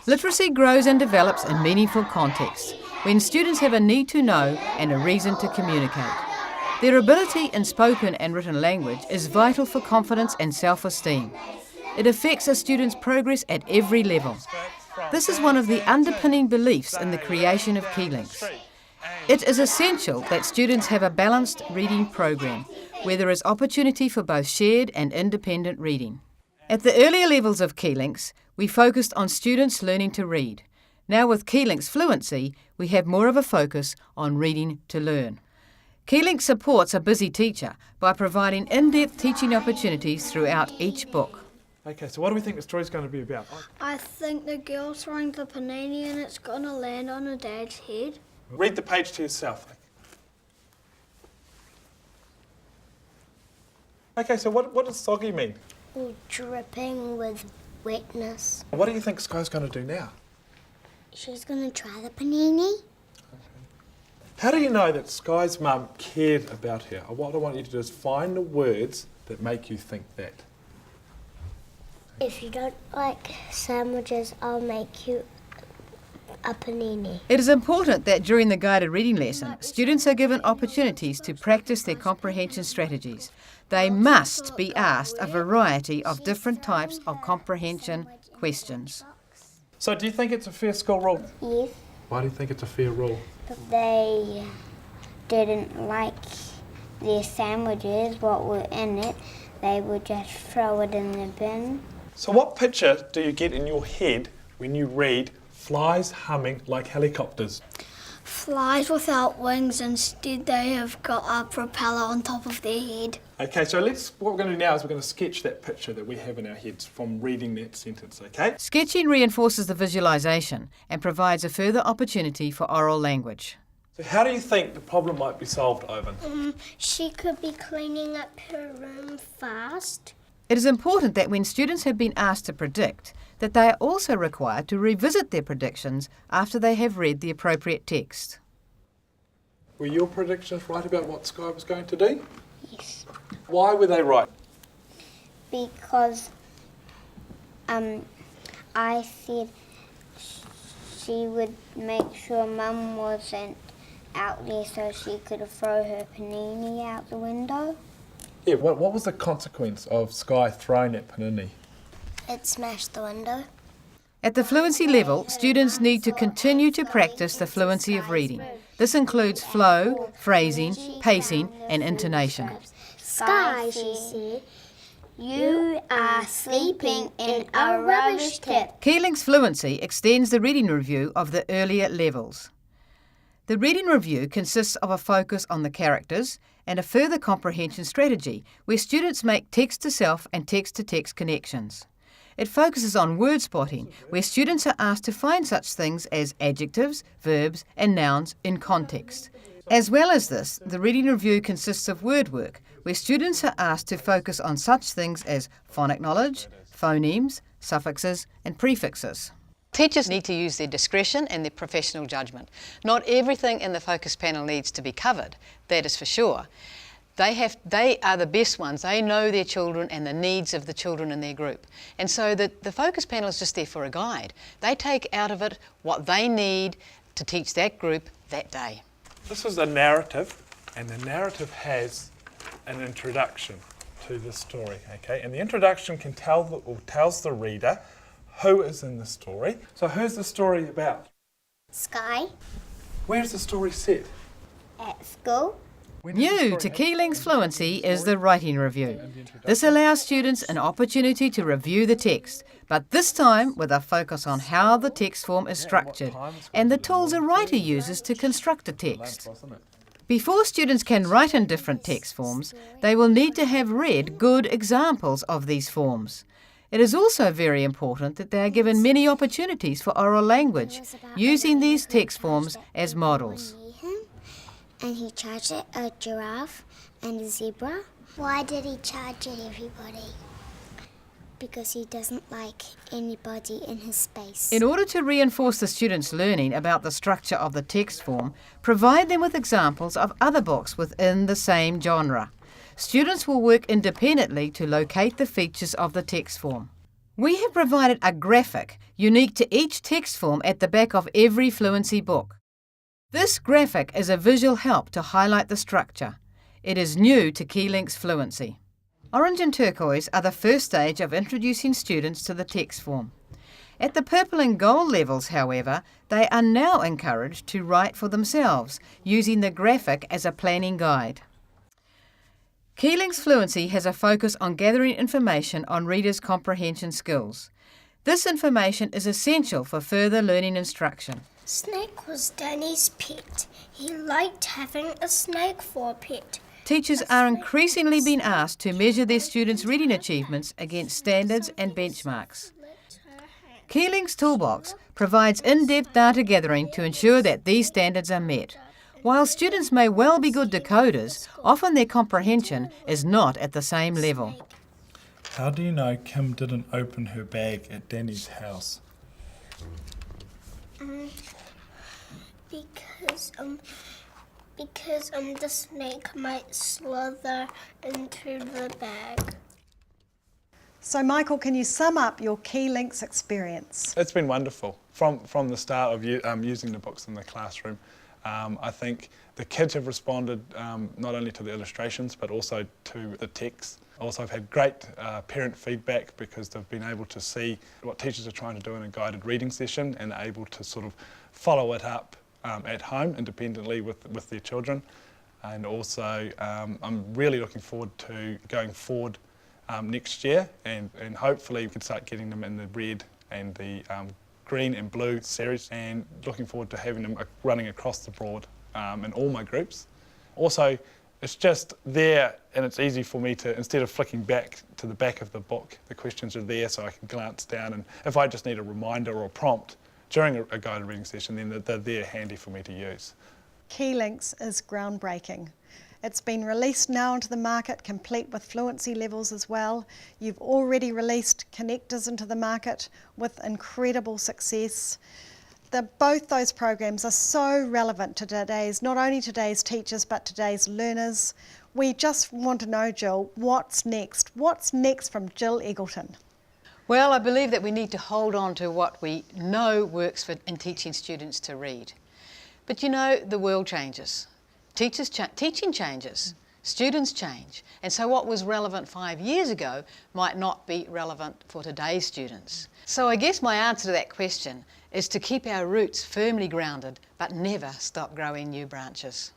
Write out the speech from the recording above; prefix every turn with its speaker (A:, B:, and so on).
A: Literacy grows and develops in meaningful contexts, when students have a need to know and a reason to communicate. Their ability in spoken and written language is vital for confidence and self-esteem. It affects a student's progress at every level. This is one of the underpinning beliefs in the creation of KeyLinks. It is essential that students have a balanced reading program, where there is opportunity for both shared and independent reading. At the earlier levels of KeyLinks, we focused on students learning to read. Now with KeyLinks Fluency, we have more of a focus on reading to learn. KeyLinks supports a busy teacher by providing in-depth teaching opportunities throughout each book.
B: Okay, so what do we think the story's going to be about?
C: I think the girl's throwing the panini and it's going to land on her dad's head.
B: Read the page to yourself. Okay, so what does soggy mean?
C: Dripping with wetness.
B: What do you think Sky's going to do now?
C: She's going to try the panini.
B: How do you know that Sky's mum cared about her? What I want you to do is find the words that make you think that.
C: If you don't like sandwiches, I'll make you a panini.
A: It is important that during the guided reading lesson, students are given opportunities to practice their comprehension strategies. They must be asked a variety of different types of comprehension questions.
B: So do you think it's a fair school rule?
C: Yes.
B: Why do you think it's a fair rule?
C: They didn't like their sandwiches, what were in it. They would just throw it in the bin.
B: So what picture do you get in your head when you read flies humming like helicopters?
C: Flies without wings, instead they have got a propeller on top of their head.
B: Okay, so what we're going to do now is we're going to sketch that picture that we have in our heads from reading that sentence, okay?
A: Sketching reinforces the visualisation and provides a further opportunity for oral language.
B: So how do you think the problem might be solved, Ivan?
C: She could be cleaning up her room fast.
A: It is important that when students have been asked to predict, that they are also required to revisit their predictions after they have read the appropriate text.
B: Were your predictions right about what Sky was going to do?
C: Yes.
B: Why were they right?
C: Because I said she would make sure Mum wasn't out there so she could throw her panini out the window.
B: Yeah, what was the consequence of Sky throwing that panini?
C: It smashed the window.
A: At the fluency level, students need to continue to practice the fluency of reading. This includes flow, phrasing, pacing, and intonation.
C: Sky, she said, you are sleeping in a rubbish tip.
A: KeyLinks Fluency extends the reading review of the earlier levels. The reading review consists of a focus on the characters and a further comprehension strategy where students make text-to-self and text-to-text connections. It focuses on word spotting, where students are asked to find such things as adjectives, verbs and nouns in context. As well as this, the reading review consists of word work, where students are asked to focus on such things as phonic knowledge, phonemes, suffixes and prefixes. Teachers need to use their discretion and their professional judgment. Not everything in the focus panel needs to be covered, that is for sure. They are the best ones. They know their children and the needs of the children in their group. And so the focus panel is just there for a guide. They take out of it what they need to teach that group that day.
B: This is a narrative, and the narrative has an introduction to the story, okay? And the introduction tells the reader who is in the story. So who's the story about?
C: Sky.
B: Where's the story set?
C: At school.
A: New to KeyLinks Fluency is the writing review. This allows students an opportunity to review the text, but this time with a focus on how the text form is structured and the tools a writer uses to construct a text. Before students can write in different text forms, they will need to have read good examples of these forms. It is also very important that they are given many opportunities for oral language, using these text forms as models.
C: And he charged it a giraffe and a zebra. Why did he charge it, everybody? Because he doesn't like anybody in his space.
A: In order to reinforce the students' learning about the structure of the text form, provide them with examples of other books within the same genre. Students will work independently to locate the features of the text form. We have provided a graphic unique to each text form at the back of every Fluency book. This graphic is a visual help to highlight the structure. It is new to KeyLinks Fluency. Orange and turquoise are the first stage of introducing students to the text form. At the purple and gold levels, however, they are now encouraged to write for themselves, using the graphic as a planning guide. KeyLinks Fluency has a focus on gathering information on readers' comprehension skills. This information is essential for further learning instruction.
D: Snake was Danny's pet. He liked having a snake for a pet.
A: Teachers are increasingly being asked to measure their students' reading achievements against standards and benchmarks. KeyLinks Toolbox provides in-depth data gathering to ensure that these standards are met. While students may well be good decoders, often their comprehension is not at the same level.
B: How do you know Kim didn't open her bag at Danny's house?
D: Because the snake might slither into the bag.
E: So Michael, can you sum up your KeyLinks experience?
B: It's been wonderful. From the start of using the books in the classroom, I think the kids have responded not only to the illustrations but also to the text. Also, I've had great parent feedback because they've been able to see what teachers are trying to do in a guided reading session and are able to sort of follow it up at home independently with their children. And also, I'm really looking forward to going forward next year and hopefully we can start getting them in the red and the green and blue series, and looking forward to having them running across the board in all my groups. Also, it's just there and it's easy for me to, instead of flicking back to the back of the book, the questions are there so I can glance down, and if I just need a reminder or a prompt during a guided reading session, then they're there handy for me to use.
E: KeyLinks is groundbreaking. It's been released now into the market, complete with fluency levels as well. You've already released connectors into the market with incredible success. Both those programs are so relevant to today's, not only today's teachers, but today's learners. We just want to know, Jill, what's next? What's next from Jill Eggleton?
A: Well, I believe that we need to hold on to what we know works in teaching students to read. But you know, the world changes. Teaching changes, students change, and so what was relevant 5 years ago might not be relevant for today's students. So I guess my answer to that question is to keep our roots firmly grounded, but never stop growing new branches.